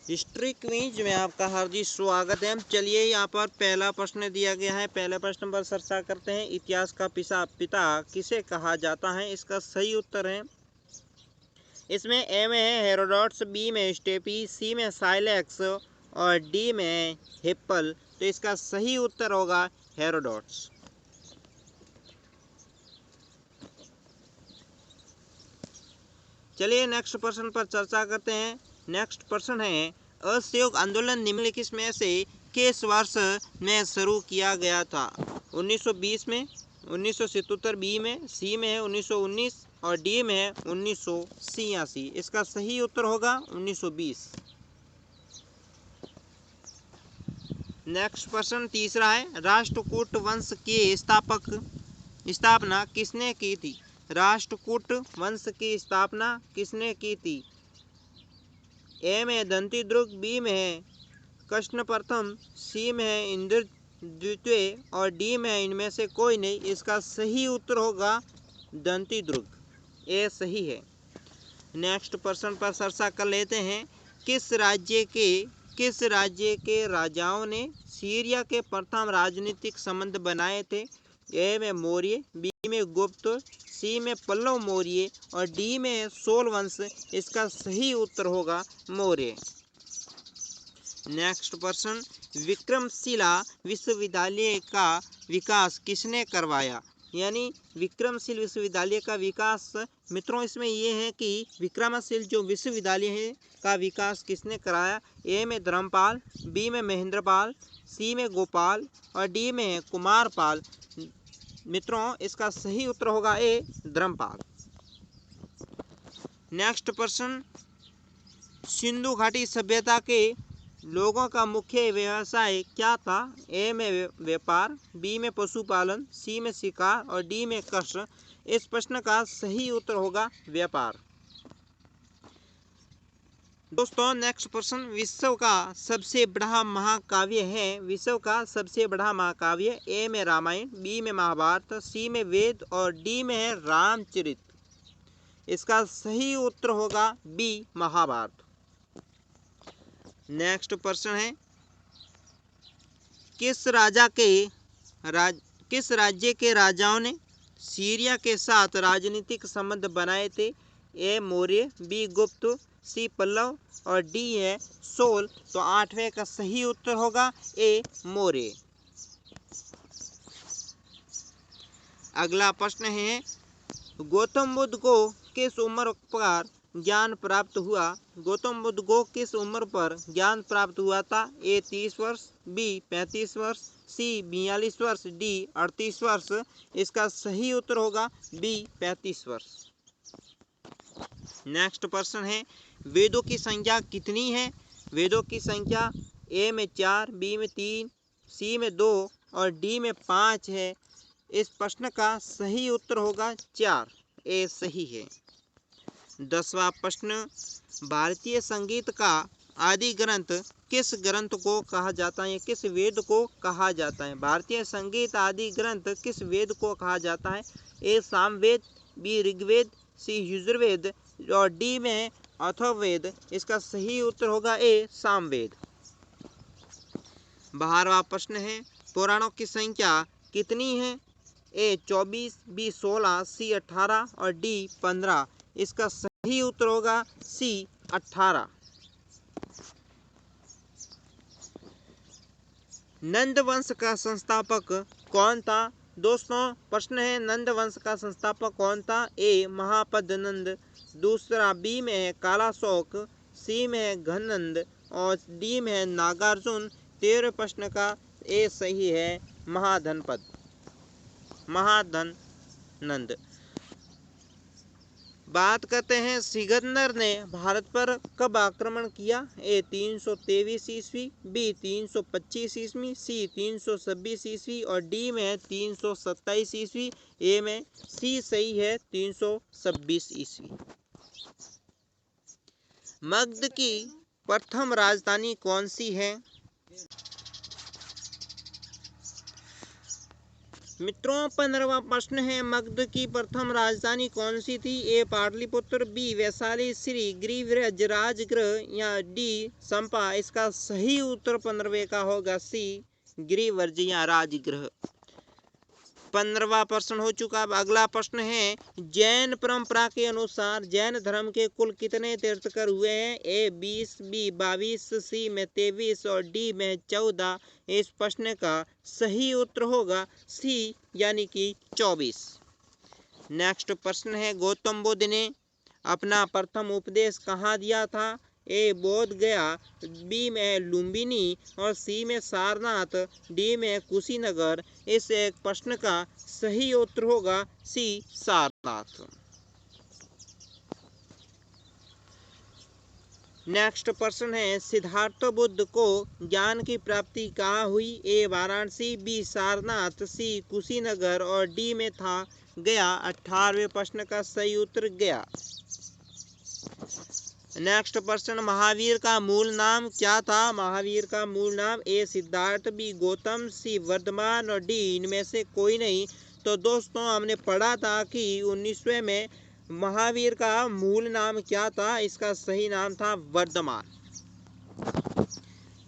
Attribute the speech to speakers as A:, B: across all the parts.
A: History quiz में आपका हार्दिक स्वागत है। चलिए यहाँ पर पहला प्रश्न दिया गया है। पहले प्रश्न पर चर्चा करते हैं। इतिहास का पिता किसे कहा जाता है? इसका सही उत्तर है, इसमें ए में है हेरोडोटस, बी में स्टेपी, सी में साइलेक्स और डी में है हिप्पल। तो इसका सही उत्तर होगा हेरोडोटस। चलिए नेक्स्ट प्रश्न पर चर्चा करते हैं। नेक्स्ट प्रश्न है, असहयोग आंदोलन निम्नलिखित में से किस वर्ष में शुरू किया गया था? 1920 में, 1977 बी में, सी में है 1919 और डी में है 1986। इसका सही उत्तर होगा 1920। नेक्स्ट प्रश्न तीसरा है, राष्ट्रकूट वंश के स्थापना किसने की थी? राष्ट्रकूट वंश की स्थापना किसने की थी? ए में दंतीदुर्ग, बी में है कृष्ण प्रथम, सी में है इंद्र द्वितीय और डी में है इनमें से कोई नहीं। इसका सही उत्तर होगा दंतीदुर्ग, ये सही है। नेक्स्ट प्रश्न पर चर्चा कर लेते हैं। किस राज्य के राजाओं ने सीरिया के प्रथम राजनीतिक संबंध बनाए थे? ए में मौर्य, बी में गुप्त, सी में पल्लव मौर्य और डी में सोल वंश। इसका सही उत्तर होगा मौर्य। नेक्स्ट प्रश्न, विक्रमशिला विश्वविद्यालय का विकास किसने करवाया? यानी विक्रमशील विश्वविद्यालय का विकास मित्रों इसमें ये है कि विक्रमशील जो विश्वविद्यालय है का विकास किसने कराया? ए में धर्मपाल, बी में महेंद्रपाल, सी में गोपाल और डी में है कुमारपाल। मित्रों इसका सही उत्तर होगा ए धर्मपाल। नेक्स्ट प्रश्न, सिंधु घाटी सभ्यता के लोगों का मुख्य व्यवसाय क्या था? ए में व्यापार, बी में पशुपालन, सी में शिकार और डी में कृषि। इस प्रश्न का सही उत्तर होगा व्यापार। दोस्तों नेक्स्ट प्रश्न, विश्व का सबसे बड़ा महाकाव्य है? विश्व का सबसे बड़ा महाकाव्य ए में रामायण, बी में महाभारत, सी में वेद और डी में है रामचरित। इसका सही उत्तर होगा बी महाभारत। नेक्स्ट प्रश्न है, किस राज्य के राजाओं ने सीरिया के साथ राजनीतिक संबंध बनाए थे? ए मौर्य, बी गुप्त, सी पल्लव और डी है सोल। तो 8वें का सही उत्तर होगा ए मौर्य। अगला प्रश्न है, गौतम बुद्ध को किस उम्र पर ज्ञान प्राप्त हुआ? गौतम बुद्ध को किस उम्र पर ज्ञान प्राप्त हुआ था? ए 30 वर्ष, बी 35 वर्ष, सी 42 वर्ष, डी 38 वर्ष। इसका सही उत्तर होगा बी 35 वर्ष। नेक्स्ट प्रश्न है, वेदों की संख्या कितनी है? वेदों की संख्या ए में 4, बी में 3, सी में 2 और डी में 5 है। इस प्रश्न का सही उत्तर होगा 4, ए सही है। 10वां प्रश्न, भारतीय संगीत का आदि ग्रंथ किस ग्रंथ को कहा जाता है? किस वेद को कहा जाता है? भारतीय संगीत आदि ग्रंथ किस वेद को कहा जाता है? ए सामवेद, बी ऋग्वेद, सी यजुर्वेद और डी में अथर्ववेद। इसका सही उत्तर होगा ए सामवेद। 12वां प्रश्न है, पुराणों की संख्या कितनी है? ए 24, बी 16, सी 18 और डी 15। इसका सही उत्तर होगा सी 18। नंद वंश का संस्थापक कौन था? दोस्तों प्रश्न है, नंद वंश का संस्थापक कौन था? ए महापद नंद, दूसरा बी में है कालाशोक, सी में है घननंद और डी में है नागार्जुन। 13वें प्रश्न का ए सही है महाधननंद। बात करते हैं, सिकंदर ने भारत पर कब आक्रमण किया? ए 323 ईस्वी, बी 325 ईस्वी, सी 326 ईस्वी और डी में है 327 ईस्वी। ए में सी सही है 326 ईस्वी। मगध की प्रथम राजधानी कौन सी है? मित्रों 15वां प्रश्न है, मगध की प्रथम राजधानी कौन सी थी? ए पाटलिपुत्र, बी वैशाली, सी गिरिव्रज राजगृह या डी संपा। इसका सही उत्तर 15वें का होगा सी गिरिव्रज या राजगृह। 15वां प्रश्न हो चुका। अब अगला प्रश्न है, जैन परंपरा के अनुसार जैन धर्म के कुल कितने तीर्थंकर हुए हैं? ए 20, बी 22, सी में 23 और डी में 14। इस प्रश्न का सही उत्तर होगा सी यानी कि 24। नेक्स्ट प्रश्न है, गौतम बुद्ध ने अपना प्रथम उपदेश कहाँ दिया था? ए बोध गया, बी में लुम्बिनी और सी में सारनाथ, डी में कुशीनगर। इस एक प्रश्न का सही उत्तर होगा सी सारनाथ। नेक्स्ट प्रश्न है, सिद्धार्थ बुद्ध को ज्ञान की प्राप्ति कहाँ हुई? ए वाराणसी, बी सारनाथ, सी कुशीनगर और डी में था गया। 18वें प्रश्न का सही उत्तर गया। नेक्स्ट प्रश्न, महावीर का मूल नाम क्या था? महावीर का मूल नाम ए सिद्धार्थ, बी गौतम, सी वर्धमान और डी इनमें से कोई नहीं। तो दोस्तों हमने पढ़ा था कि 19वें में महावीर का मूल नाम क्या था? इसका सही नाम था वर्धमान।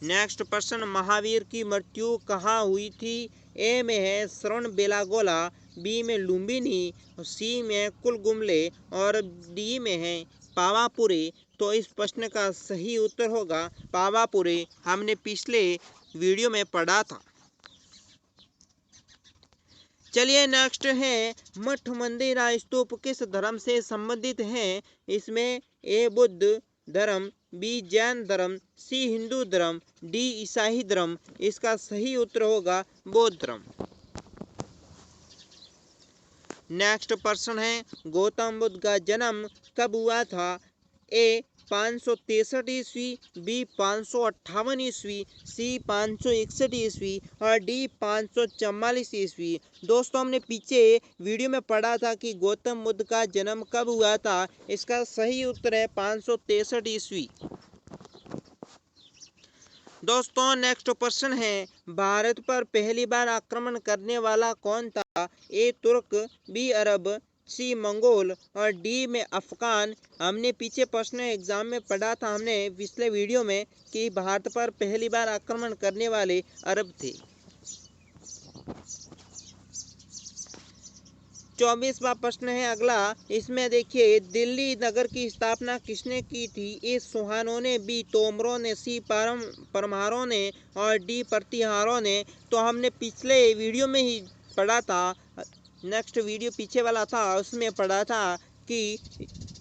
A: नेक्स्ट प्रश्न, महावीर की मृत्यु कहाँ हुई थी? ए में है श्रवण बेलागोला, बी में लुम्बिनी, सी में कुलगुमले और डी में है पावापुरी। तो इस प्रश्न का सही उत्तर होगा पावापुरी। हमने पिछले वीडियो में पढ़ा था। चलिए नेक्स्ट है, मठ मंदिर स्तूप किस धर्म से संबंधित हैं? इसमें ए बुद्ध धर्म, बी जैन धर्म, सी हिंदू धर्म, डी ईसाई धर्म। इसका सही उत्तर होगा बौद्ध धर्म। नेक्स्ट प्रश्न है, गौतम बुद्ध का जन्म कब हुआ था? ए 563 ईस्वी, बी 558 ईस्वी, सी 561 ईस्वी और डी 544 ईस्वी। दोस्तों हमने पीछे वीडियो में पढ़ा था कि गौतम बुद्ध का जन्म कब हुआ था। इसका सही उत्तर है 563 ईस्वी। दोस्तों नेक्स्ट प्रश्न है, भारत पर पहली बार आक्रमण करने वाला कौन था? ए तुर्क, बी अरब, सी मंगोल और डी में अफगान। हमने पीछे प्रश्न एग्जाम में पढ़ा था हमने पिछले वीडियो में कि भारत पर पहली बार आक्रमण करने वाले अरब थे। 24वां प्रश्न है अगला। इसमें देखिए, दिल्ली नगर की स्थापना किसने की थी? ए सुहानों ने, बी तोमरों ने, सी परमारों ने और डी प्रतिहारों ने। तो हमने पिछले वीडियो में ही पढ़ा था, नेक्स्ट वीडियो पीछे वाला था, उसमें पढ़ा था कि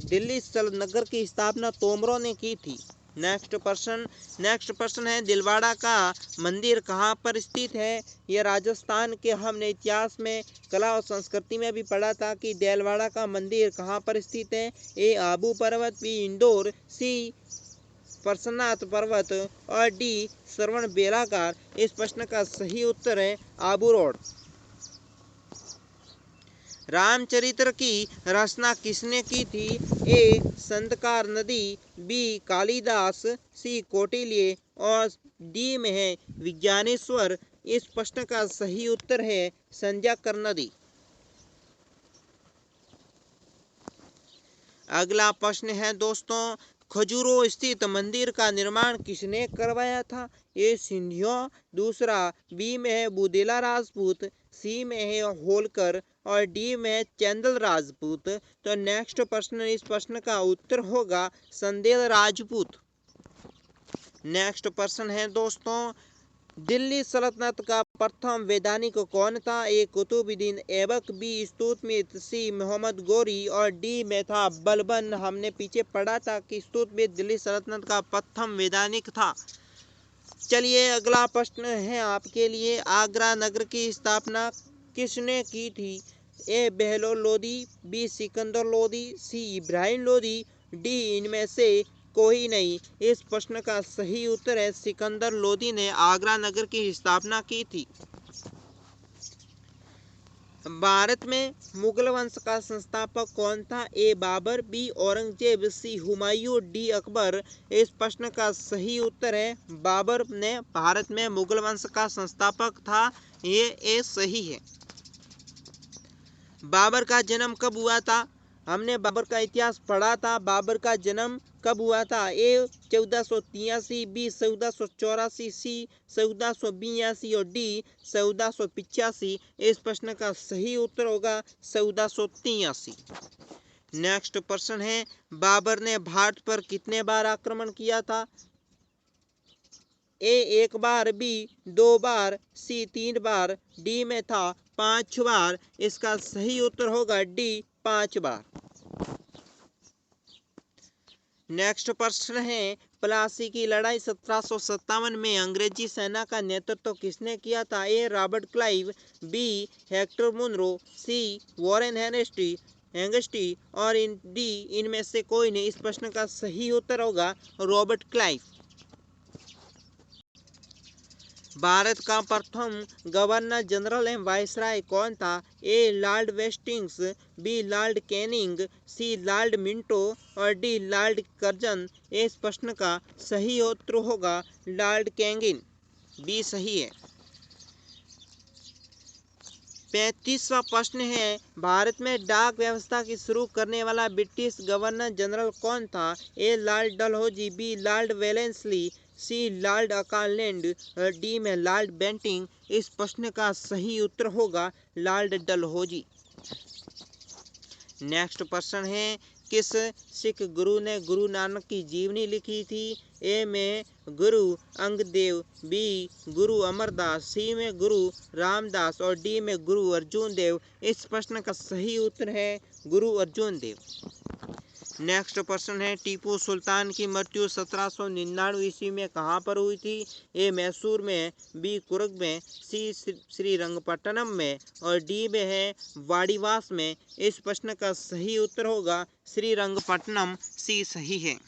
A: दिल्ली नगर की स्थापना तोमरों ने की थी। नेक्स्ट प्रश्न है, दिलवाड़ा का मंदिर कहाँ पर स्थित है? यह राजस्थान के हमने इतिहास में कला और संस्कृति में भी पढ़ा था कि दिलवाड़ा का मंदिर कहाँ पर स्थित है। ए आबू पर्वत, बी इंदौर, सी पार्श्वनाथ पर्वत और डी श्रवण बेलागार। इस प्रश्न का सही उत्तर है आबू रोड। रामचरित्र की रचना किसने की थी? ए संतकार नदी, बी कालिदास, सी कौटिल्य और डी में है विज्ञानेश्वर। इस प्रश्न का सही उत्तर है संध्याकर नदी। अगला प्रश्न है दोस्तों, खजूरों स्थित मंदिर का निर्माण किसने करवाया था? ए सिंधिया, दूसरा बी में है बुदेला राजपूत, सी में है होलकर और डी में है चंदल राजपूत। तो नेक्स्ट प्रश्न, इस प्रश्न का उत्तर होगा संदेल राजपूत। नेक्स्ट प्रश्न है दोस्तों, दिल्ली सल्तनत का प्रथम वैधानिक कौन था? ए कुतुबुद्दीन ऐबक, बी इस्तुतमिश, सी मोहम्मद गौरी और डी में था बलबन। हमने पीछे पढ़ा था कि इस्तुतमिश दिल्ली सल्तनत का प्रथम वैधानिक था। चलिए अगला प्रश्न है आपके लिए, आगरा नगर की स्थापना किसने की थी? ए बहलोल लोदी, बी सिकंदर लोदी, सी इब्राहिम लोदी, डी इनमें से कोई नहीं। इस प्रश्न का सही उत्तर है सिकंदर लोदी ने आगरा नगर की स्थापना की थी। भारत में मुगल वंश का संस्थापक कौन था? ए बाबर, बी औरंगजेब, सी हुमायूं, डी अकबर। इस प्रश्न का सही उत्तर है बाबर ने भारत में मुगल वंश का संस्थापक था। ये सही है। बाबर का जन्म कब हुआ था? हमने बाबर का इतिहास पढ़ा था। बाबर का जन्म कब हुआ था? ए 1483, बी 1484, सी 1482 और डी 1485। इस प्रश्न का सही उत्तर होगा 1483। नेक्स्ट प्रश्न है, बाबर ने भारत पर कितने बार आक्रमण किया था? ए 1 बार, बी 2 बार, सी 3 बार, डी में था 5 बार। इसका सही उत्तर होगा डी 5 बार। नेक्स्ट प्रश्न है, प्लासी की लड़ाई 1757 में अंग्रेजी सेना का नेतृत्व किसने किया था? A Robert Clive, B Hector Munro, C Warren हेंगस्टी और डी इनमें से कोई नहीं। इस प्रश्न का सही उत्तर होगा रॉबर्ट क्लाइव। भारत का प्रथम गवर्नर जनरल एवं वायसराय कौन था? ए लॉर्ड वेस्टिंग्स, बी लॉर्ड कैनिंग, सी लॉर्ड मिंटो और डी लॉर्ड कर्जन। इस प्रश्न का सही उत्तर होगा लॉर्ड कैनिंग, बी सही है। 35वां प्रश्न है, भारत में डाक व्यवस्था की शुरू करने वाला ब्रिटिश गवर्नर जनरल कौन था? ए लॉर्ड डलहौजी, बी लॉर्ड वेलेंसली, सी लॉर्ड अकालैंड, डी में लॉर्ड बेंटिंग। इस प्रश्न का सही उत्तर होगा लॉर्ड डलहौजी। नेक्स्ट प्रश्न है, किस सिख गुरु ने गुरु नानक की जीवनी लिखी थी? ए में गुरु अंगदेव, बी गुरु अमरदास, सी में गुरु रामदास और डी में गुरु अर्जुन देव। इस प्रश्न का सही उत्तर है गुरु अर्जुन देव। नेक्स्ट प्रश्न है, टीपू सुल्तान की मृत्यु 1799 ईस्वी में कहाँ पर हुई थी? ए मैसूर में, बी कुर्ग में, सी श्रीरंगपट्टनम में और डी में है वाड़ीवास में। इस प्रश्न का सही उत्तर होगा श्रीरंगपट्टनम, सी सही है।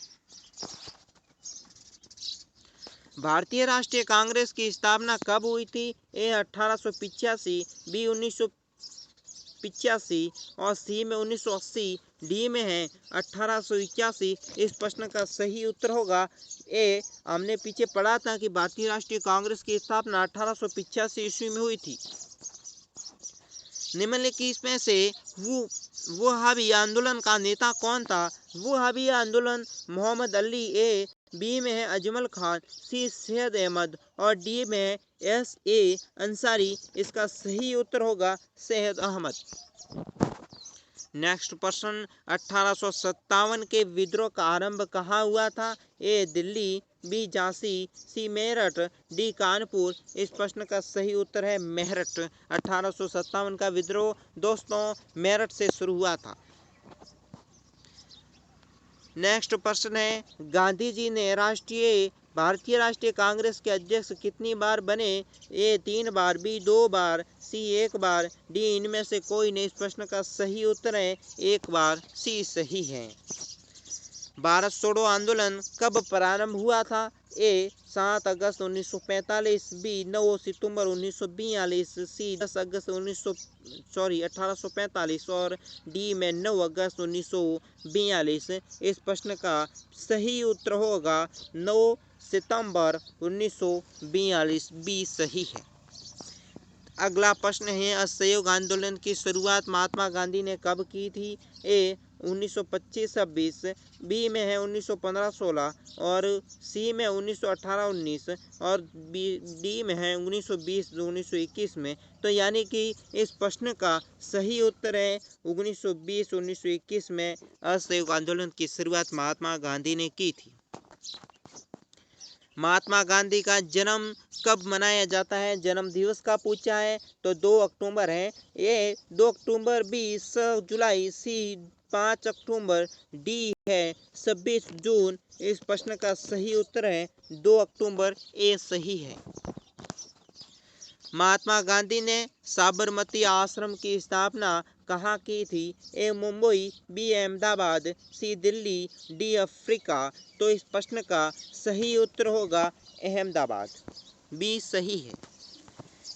A: भारतीय राष्ट्रीय कांग्रेस की स्थापना कब हुई थी? ए 1885, बी 1985 और सी में 1980, डी में है 1881। इस प्रश्न का सही उत्तर होगा ए। हमने पीछे पढ़ा था कि भारतीय राष्ट्रीय कांग्रेस की स्थापना 1885 ईस्वी में हुई थी। निम्नलिखित में से वहाबी आंदोलन का नेता कौन था? वहाबी आंदोलन मोहम्मद अली, ए बी में है अजमल खान, सी सैयद अहमद और डी में है S.A. अंसारी। इसका सही उत्तर होगा सैयद अहमद। नेक्स्ट प्रश्न, 1857 के विद्रोह का आरंभ कहाँ हुआ था? ए दिल्ली, बी झांसी, सी मेरठ, डी कानपुर। इस प्रश्न का सही उत्तर है मेरठ। 1857 का विद्रोह दोस्तों मेरठ से शुरू हुआ था। नेक्स्ट प्रश्न है, गांधी जी ने भारतीय राष्ट्रीय कांग्रेस के अध्यक्ष कितनी बार बने? ए 3 बार, बी 2 बार, सी 1 बार, डी इनमें से कोई नहीं। इस प्रश्न का सही उत्तर है 1 बार, सी सही है। भारत छोड़ो आंदोलन कब प्रारंभ हुआ था? ए 7 अगस्त 1945, बी 9 सितंबर 1942, सी 10 अगस्त 1845 और डी में 9 अगस्त 1942। इस प्रश्न का सही उत्तर होगा 9 सितंबर 1942, बी सही है। अगला प्रश्न है, असहयोग आंदोलन की शुरुआत महात्मा गांधी ने कब की थी? ए 1925-26, बी में है 1915-16 और सी में 1918-19 और डी में है 1920-1921 में। तो यानी कि इस प्रश्न का सही उत्तर है 1920-1921 में असहयोग आंदोलन की शुरुआत महात्मा गांधी ने की थी। महात्मा गांधी का जन्म कब मनाया जाता है? जन्म दिवस का पूछा है तो 2 अक्टूबर है। ए 2 अक्टूबर, बी 6 जुलाई, सी 5 अक्टूबर, डी है 26 जून। इस प्रश्न का सही उत्तर है 2 अक्टूबर, ए सही है। महात्मा गांधी ने साबरमती आश्रम की स्थापना कहाँ की थी? ए मुंबई, बी अहमदाबाद, सी दिल्ली, डी अफ्रीका। तो इस प्रश्न का सही उत्तर होगा अहमदाबाद, बी सही है।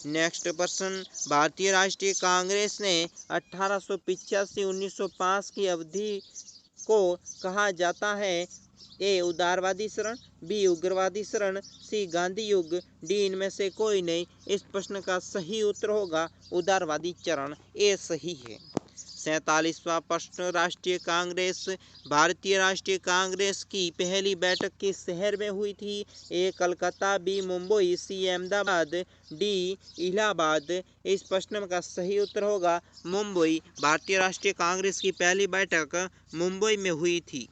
A: नेक्स्ट प्रश्न, भारतीय राष्ट्रीय कांग्रेस ने 1885-1905 की अवधि को कहा जाता है? ए उदारवादी शरण, बी उग्रवादी शरण, सी गांधी युग, डी इनमें से कोई नहीं। इस प्रश्न का सही उत्तर होगा उदारवादी चरण, ए सही है। 47वां प्रश्न, राष्ट्रीय कांग्रेस भारतीय राष्ट्रीय कांग्रेस की पहली बैठक किस शहर में हुई थी? ए कलकत्ता, बी मुंबई, सी अहमदाबाद, डी इलाहाबाद। इस प्रश्न का सही उत्तर होगा मुंबई। भारतीय राष्ट्रीय कांग्रेस की पहली बैठक मुंबई में हुई थी।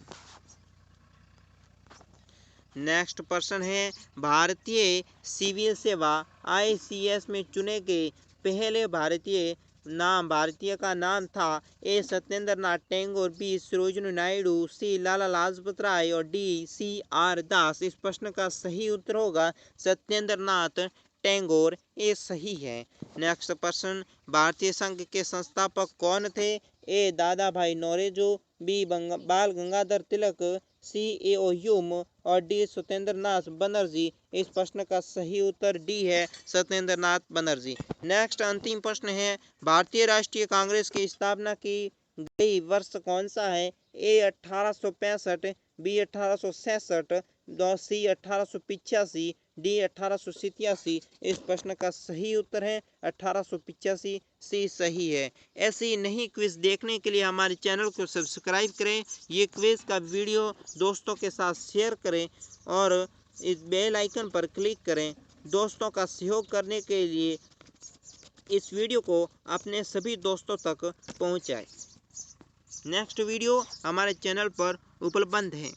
A: नेक्स्ट प्रश्न है, भारतीय सिविल सेवा ICS में चुने गए पहले भारतीय का नाम था? ए सत्येंद्र नाथ टैगोर, बी सरोजिनी नायडू, सी लाला लाजपत राय और डी CR दास। इस प्रश्न का सही उत्तर होगा सत्येंद्र नाथ टैगोर। ये सही है। नेक्स्ट प्रश्न, भारतीय संघ के संस्थापक कौन थे? ए दादा भाई नौरोजी, बी बाल गंगाधर तिलक, सी A.O. ह्यूम और डी सत्येंद्र नाथ बनर्जी। इस प्रश्न का सही उत्तर डी है सत्येंद्र नाथ बनर्जी। नेक्स्ट अंतिम प्रश्न है, भारतीय राष्ट्रीय कांग्रेस की स्थापना की गई वर्ष कौन सा है? ए 1865, बी 1866, सी 1885, डी 1887। इस प्रश्न का सही उत्तर है 1885, सी सही है। ऐसे ही नई क्विज देखने के लिए हमारे चैनल को सब्सक्राइब करें, ये क्विज का वीडियो दोस्तों के साथ शेयर करें और इस बेल आइकन पर क्लिक करें। दोस्तों का सहयोग करने के लिए इस वीडियो को अपने सभी दोस्तों तक पहुंचाएं। नेक्स्ट वीडियो हमारे चैनल पर उपलब्ध है।